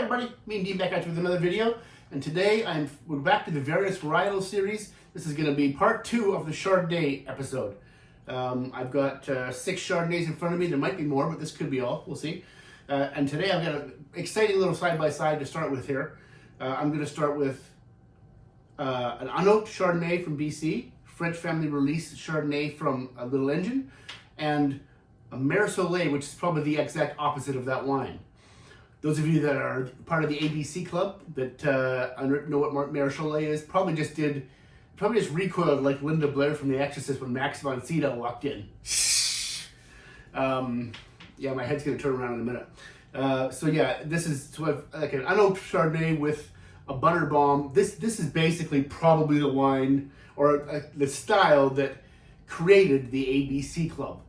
everybody, me and Dean back at you with another video, and today we're back to the various varietal series. This is going to be part 2 of the Chardonnay episode. I've got 6 Chardonnays in front of me. There might be more, but this could be all. We'll see. And today I've got an exciting little side-by-side to start with here. I'm going to start with an Unoaked Chardonnay from BC, French family release Chardonnay from a Little Engine, and a Mer Soleil, which is probably the exact opposite of that wine. Those of you that are part of the ABC club that know what Mer Soleil is probably just recoiled like Linda Blair from The Exorcist when Max von Sydow walked in. Yeah, my head's gonna turn around in a minute. So yeah, this is like an unoaked Chardonnay with a butter bomb. This is basically probably the wine or the style that created the ABC club.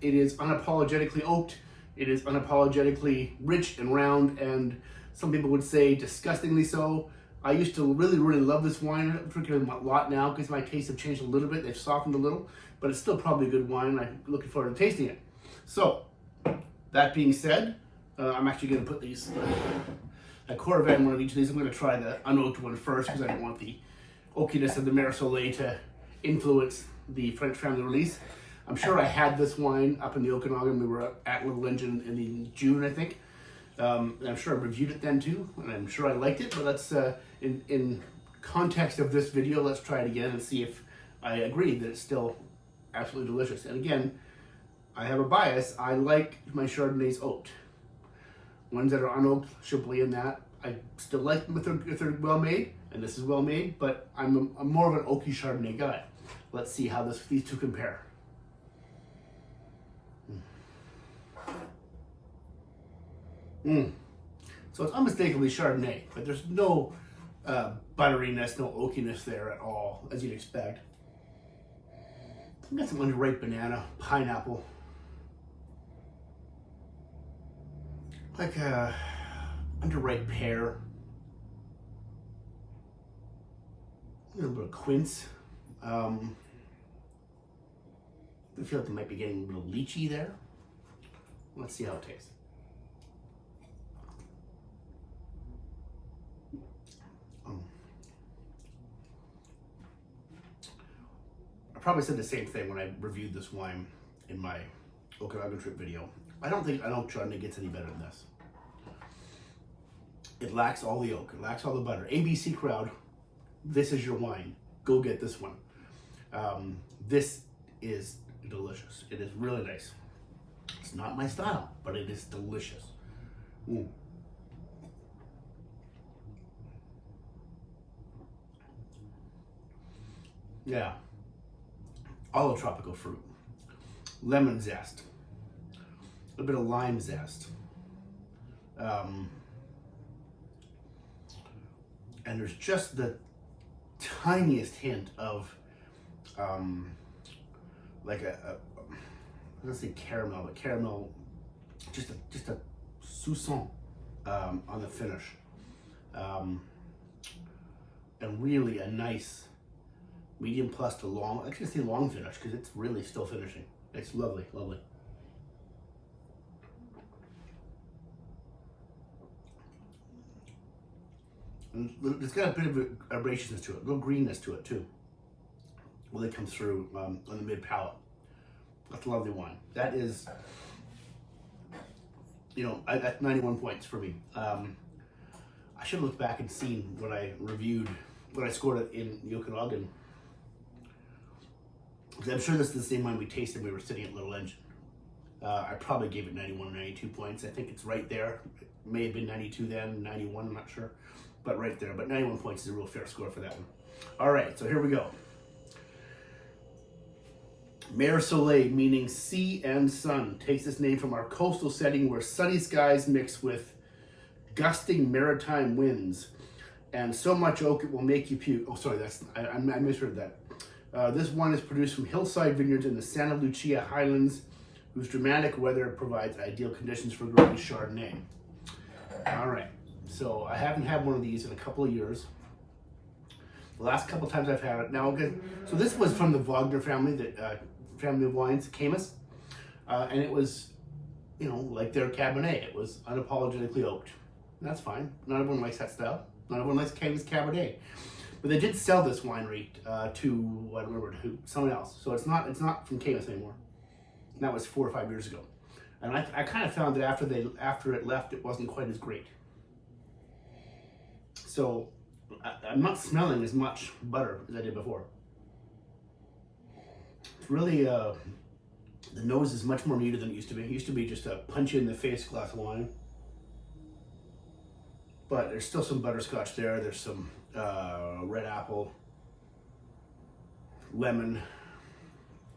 It is unapologetically oaked. It is unapologetically rich and round, and some people would say disgustingly so. I used to really love this wine. I'm drinking it a lot now because my tastes have changed a little bit. They've softened a little, but it's still probably a good wine. I'm looking forward to tasting it. So, that being said, I'm actually going to put these, a Corvette in one of each of these. I'm going to try the unoaked one first because I don't want the oakiness of the Mer Soleil to influence the French family release. I'm sure I had this wine up in the Okanagan. We were at Little Engine in June, I think. And I'm sure I reviewed it then too, and I'm sure I liked it, but let's, in context of this video, let's try it again and see if I agree that it's still absolutely delicious. And again, I have a bias. I like my Chardonnays oaked. Ones that are unoaked should be in that. I still like them if they're well made, and this is well made, but I'm more of an oaky Chardonnay guy. Let's see how these two compare. So it's unmistakably Chardonnay, but there's no butteriness, no oakiness there at all, as you'd expect. I've got some underripe banana, pineapple, like a underripe pear, a little bit of quince. I feel like they might be getting a little lychee there. Let's see how it tastes. I probably said the same thing when I reviewed this wine in my Okanagan trip video. I don't think Unoaked Chardonnay gets any better than this. It lacks all the oak. It lacks all the butter. ABC crowd, this is your wine. Go get this one. This is delicious. It is really nice. It's not my style, but it is delicious. Yeah. All the tropical fruit, lemon zest, a bit of lime zest, and there's just the tiniest hint of like I was gonna say caramel, but caramel, just a soupçon on the finish, and really a nice medium plus to long. I should say long finish because it's really still finishing. It's lovely, lovely. And it's got a bit of herbaceousness to it, a little greenness to it too. When they come through on the mid palate. That's a lovely wine. That is, that's 91 points for me. I should have looked back and seen when I scored it in the Okanagan. I'm sure this is the same wine we tasted when we were sitting at Little Engine. I probably gave it 91 or 92 points. I think it's right there. It may have been 92 then, 91, I'm not sure. But right there. But 91 points is a real fair score for that one. All right, so here we go. Mer Soleil, meaning sea and sun, takes its name from our coastal setting where sunny skies mix with gusting maritime winds and so much oak it will make you puke. Oh, sorry, I misread that. This wine is produced from hillside vineyards in the Santa Lucia Highlands, whose dramatic weather provides ideal conditions for growing Chardonnay. All right, so I haven't had one of these in a couple of years. The last couple times I've had it, now again, so this was from the Wagner family, family of wines, Camus, and it was, like their Cabernet, it was unapologetically oaked. That's fine. Not everyone likes that style. Not everyone likes Cabernet. But they did sell this winery to, I don't remember who, someone else. So it's not from Camus anymore. And that was 4 or 5 years ago. And I kind of found that after it left, it wasn't quite as great. So I'm not smelling as much butter as I did before. It's really, the nose is much more muted than it used to be. It used to be just a punch in the face glass of wine. But there's still some butterscotch there. There's some red apple, lemon,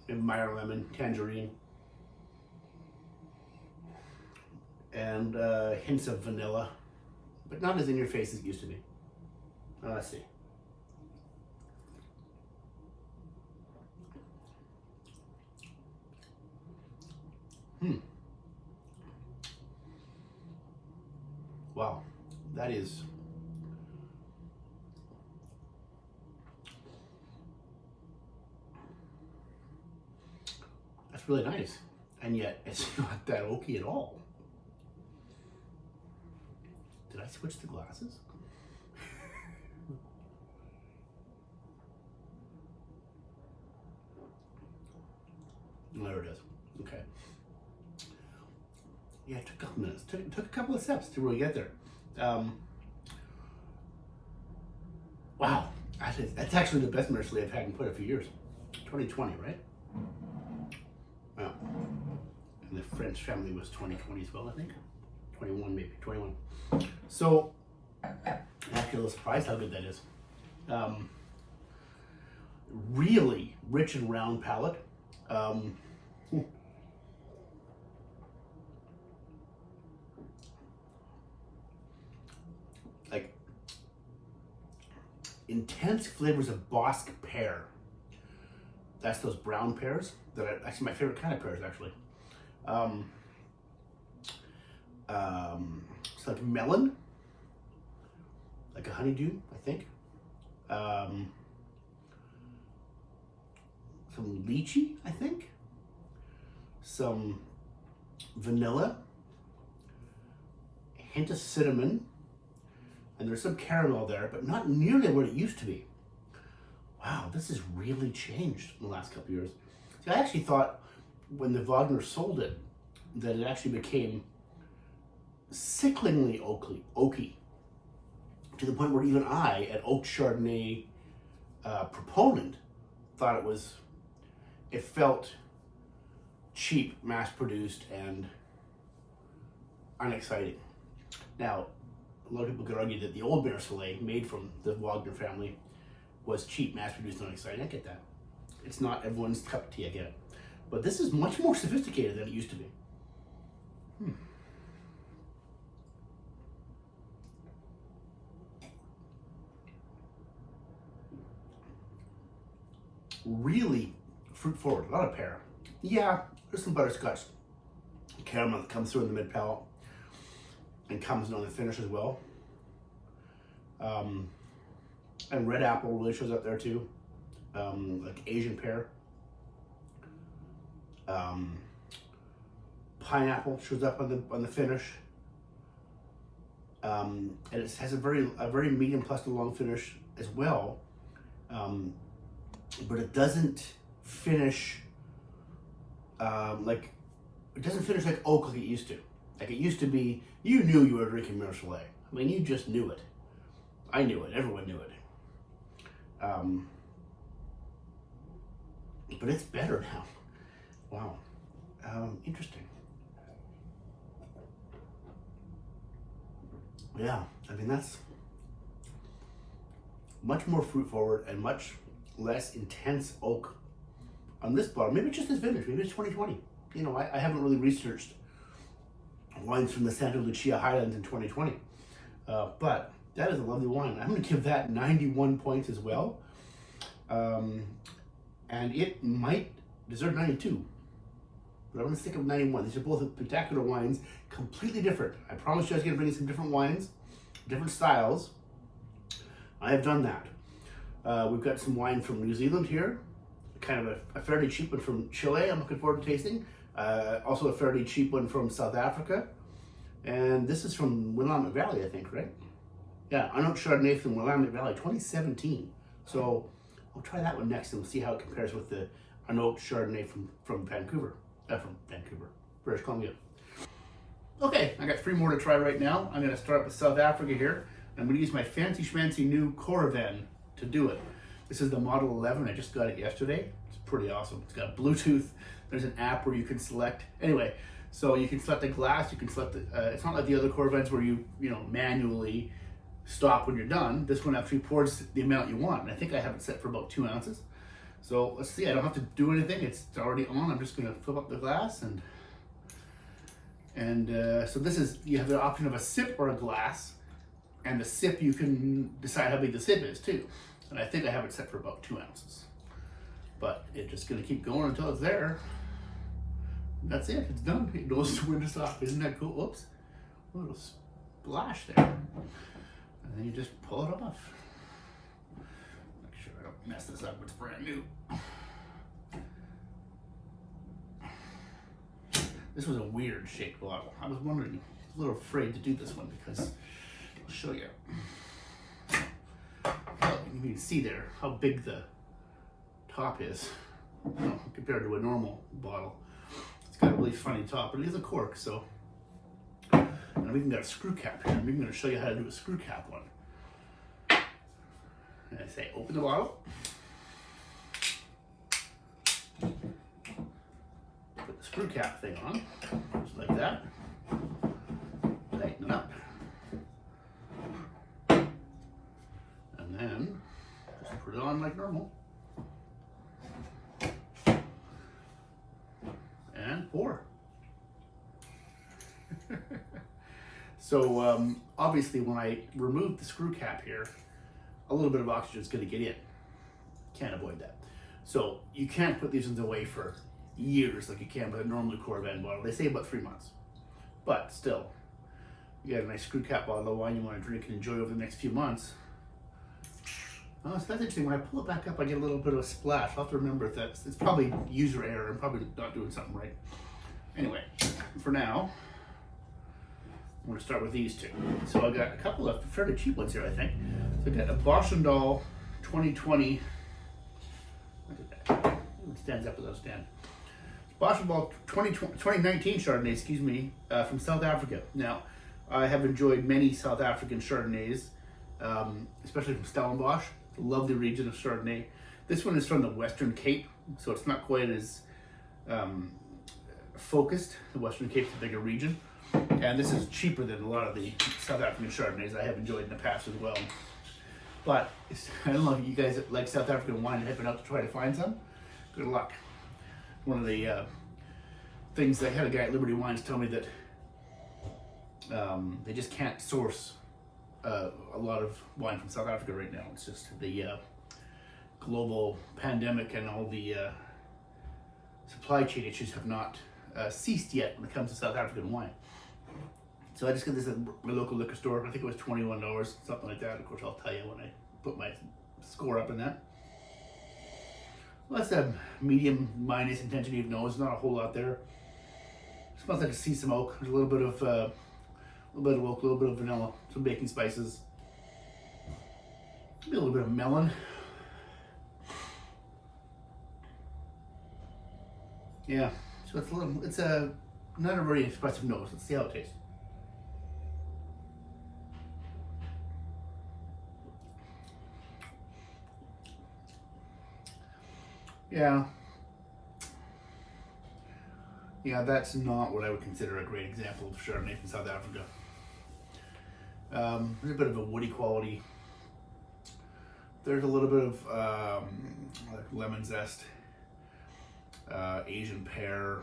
maybe Meyer lemon, tangerine, and hints of vanilla, but not as in your face as it used to be. Let's see. Wow, that's really nice, and yet it's not that oaky at all. Did I switch the glasses? There it is. Okay. Yeah, it took a couple minutes. Took a couple of steps to really get there. Wow, that's actually the best Mercedes I've had in quite a few years. 2020, right? Wow. And the French family was 2020 as well, I think. 21 maybe, 21. So, I'm actually a little surprised how good that is. Really rich and round palate. Like intense flavors of Bosque pear. That's those brown pears that are actually my favorite kind of pears, actually. It's like melon, like a honeydew, I think. Some lychee, I think. Some vanilla, a hint of cinnamon, and there's some caramel there, but not nearly what it used to be. Wow, this has really changed in the last couple of years. See, I actually thought when the Wagner sold it, that it actually became sicklingly oaky, to the point where even I, an oak Chardonnay proponent, thought it felt cheap, mass-produced, and unexciting. Now, a lot of people could argue that the old Mercedes, made from the Wagner family, was cheap, mass-produced, and unexciting. I get that. It's not everyone's cup of tea, I get it. But this is much more sophisticated than it used to be. Really fruit forward, a lot of pear. Yeah, there's some butterscotch caramel that comes through in the mid palate and comes on the finish as well. And red apple really shows up there too, like Asian pear. Pineapple shows up on the finish, and it has a very medium plus to long finish as well. But it doesn't finish like oak like it used to. Like it used to be, you knew you were drinking Mercedes. I mean, you just knew it. I knew it. Everyone knew it. But it's better now. Wow. Interesting. Yeah, I mean, that's much more fruit forward and much less intense oak on this bottle. Maybe it's just this vintage, maybe it's 2020. You know, I haven't really researched wines from the Santa Lucia Highlands in 2020. But that is a lovely wine. I'm going to give that 91 points as well. And it might deserve 92. But I'm going to stick with 91. These are both spectacular wines, completely different. I promise you I was going to bring you some different wines, different styles. I have done that. We've got some wine from New Zealand here, kind of a fairly cheap one from Chile I'm looking forward to tasting. Also a fairly cheap one from South Africa. And this is from Willamette Valley, I think, right? Yeah, Unoaked Chardonnay from Willamette Valley, 2017. So I'll try that one next and we'll see how it compares with the Unoaked Chardonnay from Vancouver, British Columbia. Okay, I got 3 more to try right now. I'm going to start with South Africa here. I'm going to use my fancy schmancy new Coravan to do it. This is the Model 11. I just got it yesterday. It's pretty awesome. It's got Bluetooth. There's an app where you can select. Anyway, so you can select the glass. You can select the. It's not like the other Coravans where you manually stop when you're done. This one actually pours the amount you want. And I think I have it set for about 2 ounces. So let's see. I don't have to do anything. It's already on. I'm just going to fill up the glass and so this is, you have the option of a sip or a glass, and the sip you can decide how big the sip is too. And I think I have it set for about 2 ounces. But it's just going to keep going until it's there. And that's it. It's done. It knows when to stop. Isn't that cool? Oops. A little splash there. And then you just pull it off. Make sure I don't mess this up. It's brand new. This was a weird shaped bottle. I was wondering, I was a little afraid to do this one because I'll show you. Well, you can see there how big the top is, compared to a normal bottle. It's got a really funny top, but it is a cork, so. And I've even got a screw cap here. I'm even going to show you how to do a screw cap one. And I say, open the bottle. Put the screw cap thing on, just like that. Tighten it up. And then just put it on like normal. And pour. So obviously when I remove the screw cap here, a little bit of oxygen is going to get in. Can't avoid that. So you can't put these ones away for years like you can with a normal Coravan bottle. They say about 3 months. But still, you got a nice screw cap bottle of wine you want to drink and enjoy over the next few months. Oh, so that's interesting. When I pull it back up, I get a little bit of a splash. I'll have to remember if it's probably user error. I'm probably not doing something right. Anyway, for now, I'm going to start with these two. So I got a couple of fairly cheap ones here, I think. So I got a Boschendal 2020. Look at that. It stands up without a stand. Boschendal 2019 Chardonnay, excuse me, from South Africa. Now, I have enjoyed many South African Chardonnays, especially from Stellenbosch. Love the region of Chardonnay. This one is from the Western Cape, so it's not quite as focused. The Western Cape's a bigger region. And this is cheaper than a lot of the South African Chardonnays I have enjoyed in the past as well. But I don't know if you guys that like South African wine have been out to try to find some. Good luck. One of the things, I had a guy at Liberty Wines tell me that they just can't source a lot of wine from South Africa right now. It's just the global pandemic and all the supply chain issues have not ceased yet when it comes to South African wine. So I just got this at my local liquor store. I think it was $21, something like that. Of course, I'll tell you when I put my score up in that. Well, that's a medium minus intensity of nose. Not a whole lot there. Smells like a sea smoke. There's a little bit of oak, a little bit of vanilla, some baking spices, maybe a little bit of melon. Yeah, so it's not a very expressive nose. Let's see how it tastes. Yeah, that's not what I would consider a great example of Chardonnay from South Africa. There's a bit of a woody quality. There's a little bit of like lemon zest, Asian pear.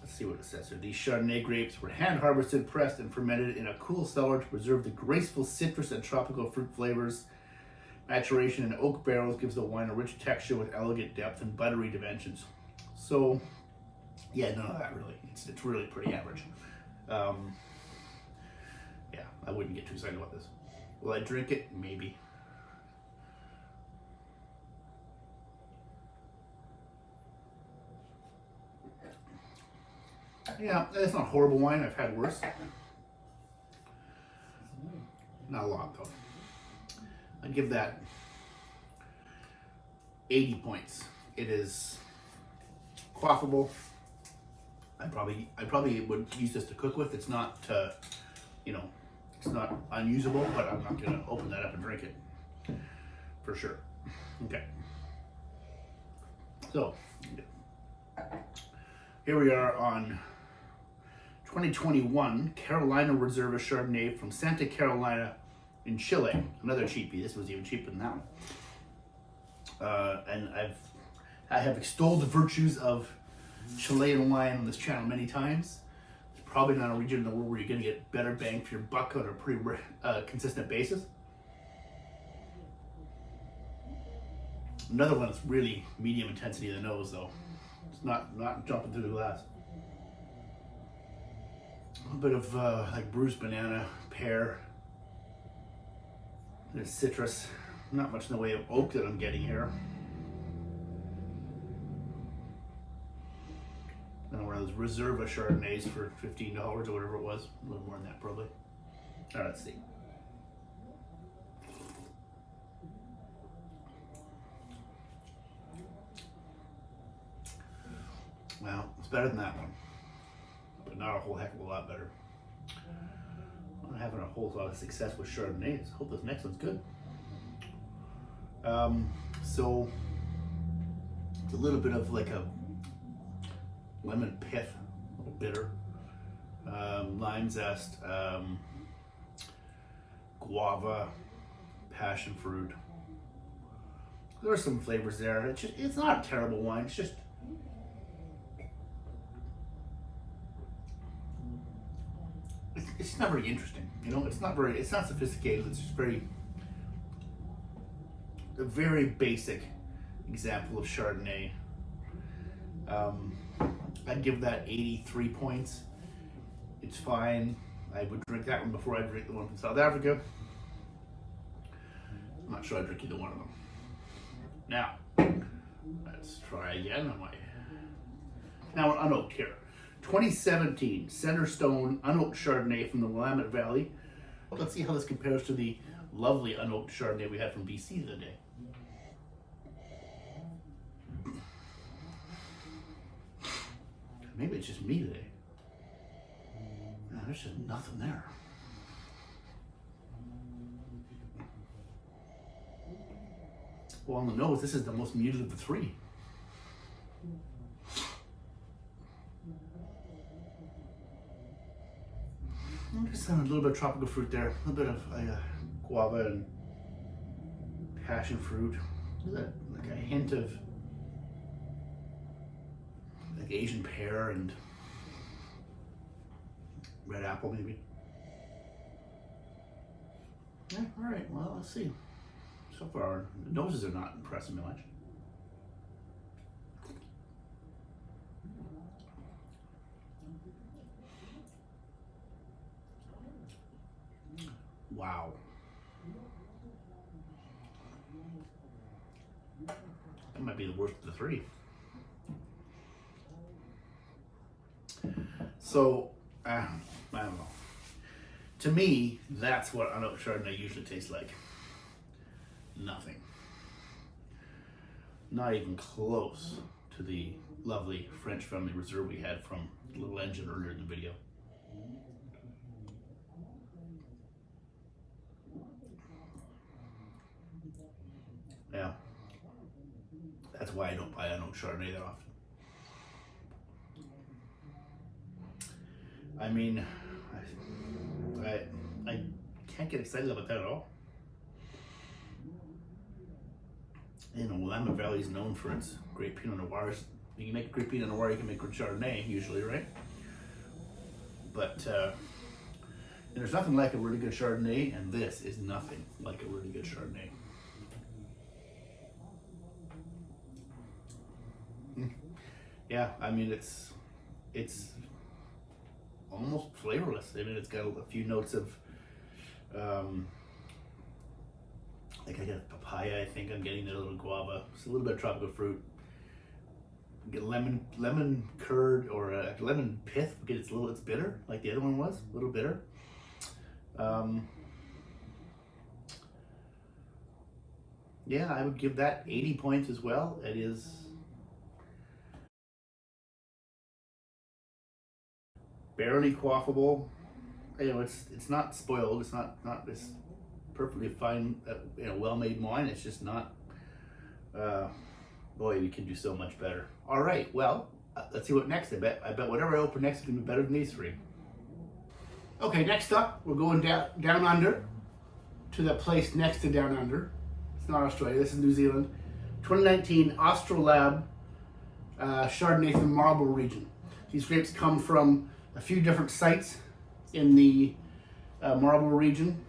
Let's see what it says here. These Chardonnay grapes were hand harvested, pressed, and fermented in a cool cellar to preserve the graceful citrus and tropical fruit flavors. Maturation in oak barrels gives the wine a rich texture with elegant depth and buttery dimensions. So, yeah, none of that really. It's really pretty average. Yeah, I wouldn't get too excited about this. Will I drink it? Maybe. Yeah, it's not a horrible wine. I've had worse. Not a lot though. I'd give that 80 points. It is quaffable. I probably would use this to cook with. It's not, it's not unusable, but I'm not gonna open that up and drink it for sure. Okay. So here we are on 2021 Carolina Reserva Chardonnay from Santa Carolina in Chile. Another cheapie. This was even cheaper than that one. And I have extolled the virtues of Chilean wine on this channel many times. It's probably not a region in the world where you're going to get better bang for your buck on a pretty consistent basis. Another one that's really medium intensity in the nose, though. It's not jumping through the glass. A little bit of like bruised banana, pear, and citrus. Not much in the way of oak that I'm getting here. And one of those Reserva Chardonnays for $15 or whatever it was. A little more than that, probably. All right, let's see. Well, it's better than that one, but not a whole heck of a lot better. I'm not having a whole lot of success with Chardonnays. Hope this next one's good. So it's a little bit of like a lemon pith, a little bitter, lime zest, guava, passion fruit. There are some flavors there. It's not a terrible wine. It's just it's not very interesting. It's not sophisticated. It's just a very basic example of Chardonnay. I'd give that 83 points. It's fine. I would drink that one before I drink the one from South Africa. I'm not sure I'd drink either one of them. Now, let's try again. Now we're unoaked here. 2017 Centerstone Unoaked Chardonnay from the Willamette Valley. Let's see how this compares to the lovely unoaked Chardonnay we had from BC the other day. Maybe it's just me today. No, there's just nothing there. Well, on the nose, this is the most muted of the three. I'm just having a little bit of tropical fruit there, a little bit of guava and passion fruit. Like a hint of like Asian pear and red apple, maybe. Yeah, all right. Well, let's see. So far, the noses are not impressing me much. Wow. That might be the worst of the three. So, I don't know. To me, that's what unoaked Chardonnay usually tastes like. Nothing. Not even close to the lovely French family reserve we had from Little Engine earlier in the video. Yeah. That's why I don't buy unoaked Chardonnay that often. I mean, I can't get excited about that at all. Willamette Valley is known for its great Pinot Noirs. You can make a great Pinot Noir, you can make good Chardonnay, usually, right? But there's nothing like a really good Chardonnay, and this is nothing like a really good Chardonnay. Yeah, I mean, it's almost flavorless. I mean, it's got a few notes of, like I got papaya, I think I'm getting there, a little guava, just a little bit of tropical fruit. get lemon curd or lemon pith because it's bitter, like the other one was, a little bitter. Yeah, I would give that 80 points as well. It is barely quaffable. You know, it's not spoiled. It's not this perfectly fine, well-made wine. It's just not. Boy, you can do so much better. All right, well, let's see what next. I bet whatever I open next is gonna be better than these three. Okay, next up, we're going down under to the place next to down under. It's not Australia. This is New Zealand. 2019 Australab Chardonnay from Marlborough region. These grapes come from a few different sites in the Marlborough region.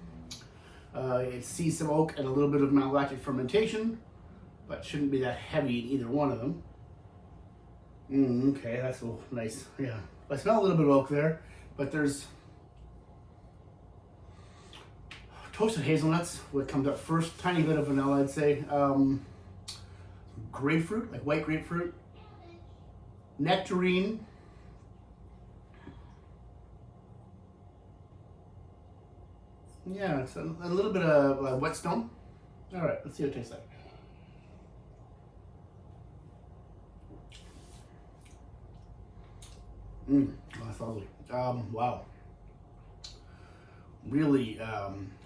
It sees some oak and a little bit of malolactic fermentation, but shouldn't be that heavy in either one of them. Okay, that's a nice. Yeah, I smell a little bit of oak there, but there's toasted hazelnuts, what comes up first, tiny bit of vanilla, I'd say. Grapefruit, like white grapefruit. Nectarine. Yeah, it's a little bit of whetstone. All right, let's see what it tastes like. Oh, that's lovely. Wow. Really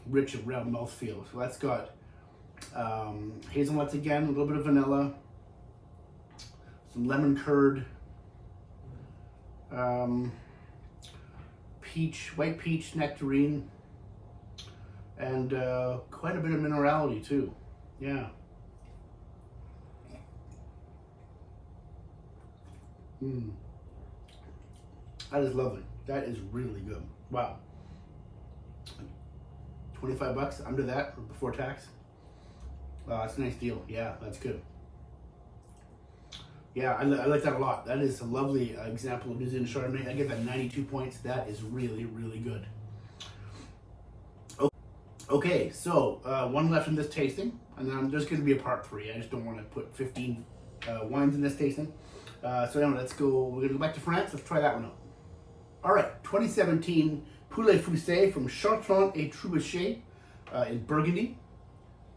rich and round mouthfeel. So that's got hazelnuts again, a little bit of vanilla, some lemon curd, peach, white peach nectarine, and quite a bit of minerality too. Yeah. That is lovely. That is really good. Wow. 25 bucks, under that before tax. That's a nice deal. Yeah, that's good. Yeah, I like that a lot. That is a lovely example of New Zealand Chardonnay. I give that 92 points. That is really, really good. Okay, so one left in this tasting, and then there's going to be a part 3. I just don't want to put 15 wines in this tasting. So anyway, let's go. We're going to go back to France. Let's try that one out. All right, 2017 Poulet Foussé from Chartrand et Troubaché in Burgundy.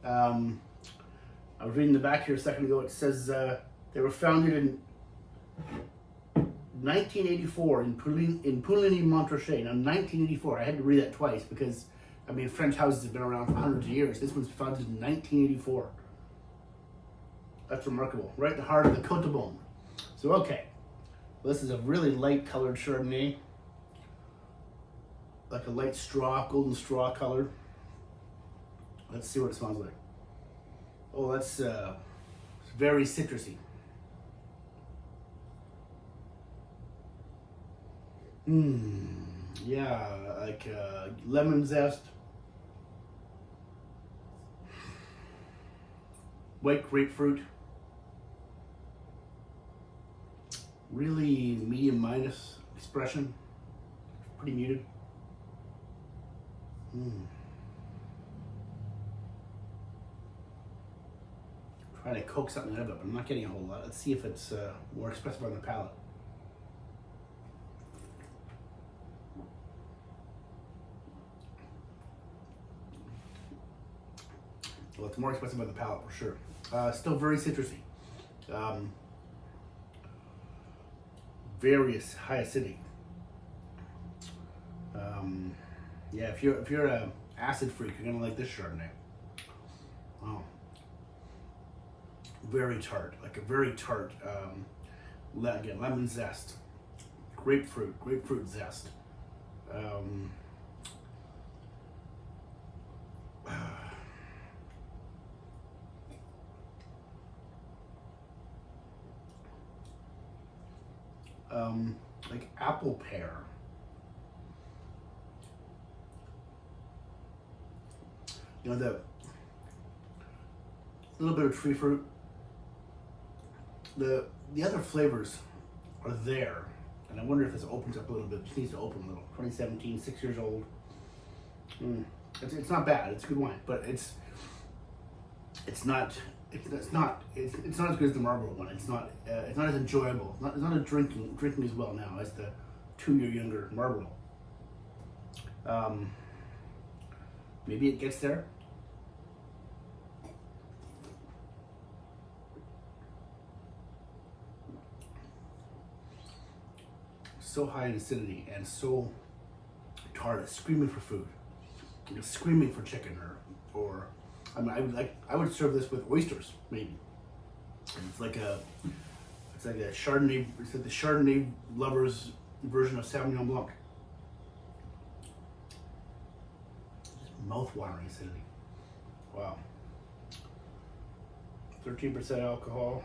I was reading the back here a second ago. It says they were founded in 1984 in Pouligny-Montrachet. Now, 1984. I had to read that twice because, I mean, French houses have been around for hundreds of years. This one's founded in 1984. That's remarkable. Right in the heart of the Côte de Beaune. So, okay. Well, this is a really light colored Chardonnay. Like a light straw, golden straw color. Let's see what it smells like. Oh, that's very citrusy. Yeah, like lemon zest, white grapefruit, really medium minus expression, pretty muted. Trying to coax something out of it, but I'm not getting a whole lot. Let's see if it's more expressive on the palate. Well, it's more expressive on the palate for sure. Still very citrusy. Very high acidity. Yeah, if you're a acid freak, you're gonna like this Chardonnay. Wow. Very tart, like a very tart, again, lemon zest, grapefruit zest. Like apple pear. You know, the little bit of tree fruit. The other flavors are there, and I wonder if this opens up a little bit. It just needs to open a little. 2017, 6 years old. It's not bad. It's a good wine, but it's not it's not as good as the Marlboro one. It's not as enjoyable. It's not as drinking as well now as the 2 year younger Marlboro. Maybe it gets there. So high in acidity and so tart, screaming for food, screaming for chicken, or I mean, I would serve this with oysters maybe. And it's like a Chardonnay. It's like the Chardonnay lovers version of Sauvignon Blanc. Just mouth-watering acidity. Wow. 13% alcohol.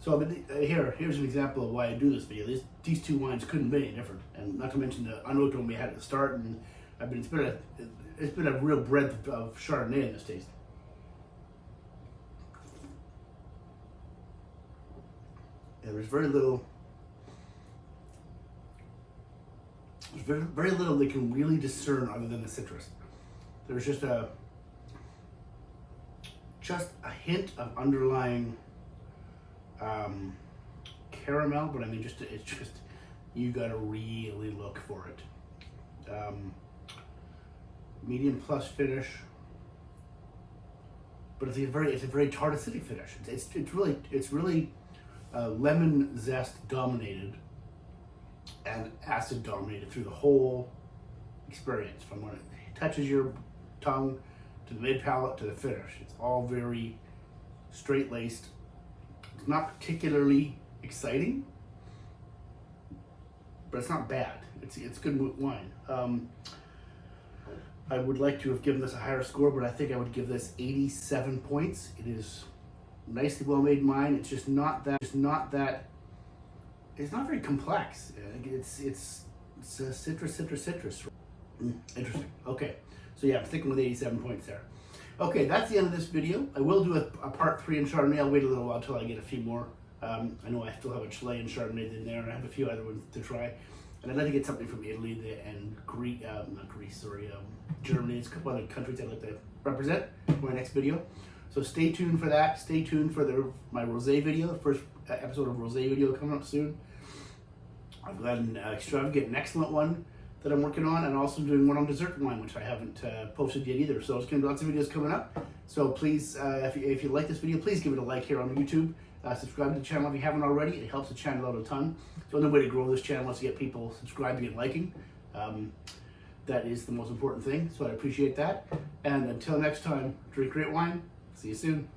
So here's an example of why I do this video. These two wines couldn't be any different, and not to mention the Unoaked one we had at the start. And it's been a real breadth of Chardonnay in this taste. And there's very little. There's very little they can really discern other than the citrus. There's just a hint of underlying caramel, but I mean, it's just you gotta really look for it. Medium plus finish, but it's a very tart acidic finish. It's really lemon zest dominated and acid dominated through the whole experience, from when it touches your tongue to the mid palate to the finish. It's all very straight laced. It's not particularly exciting, but it's not bad. It's good wine. I would like to have given this a higher score, but I think I would give this 87 points. It is nicely well made wine. It's just not that. It's not very complex. It's a citrus. Interesting. Okay, so yeah, I'm sticking with 87 points there. Okay, that's the end of this video. I will do a part 3 in Chardonnay. I'll wait a little while until I get a few more. I know I still have a Chilean Chardonnay in there, and I have a few other ones to try. And I'd like to get something from Italy and Germany. There's a couple other countries I'd like to represent for my next video. So stay tuned for that. Stay tuned for my rosé video. The first episode of rosé video coming up soon. I've got an extravagant and excellent one that I'm working on, and also doing one on dessert wine, which I haven't posted yet either. So there's going to be lots of videos coming up. So please, if you like this video, please give it a like here on YouTube. Subscribe to the channel if you haven't already. It helps the channel out a ton. It's the only way to grow this channel is to get people subscribing and liking. That is the most important thing, so I appreciate that. And until next time, drink great wine. See you soon.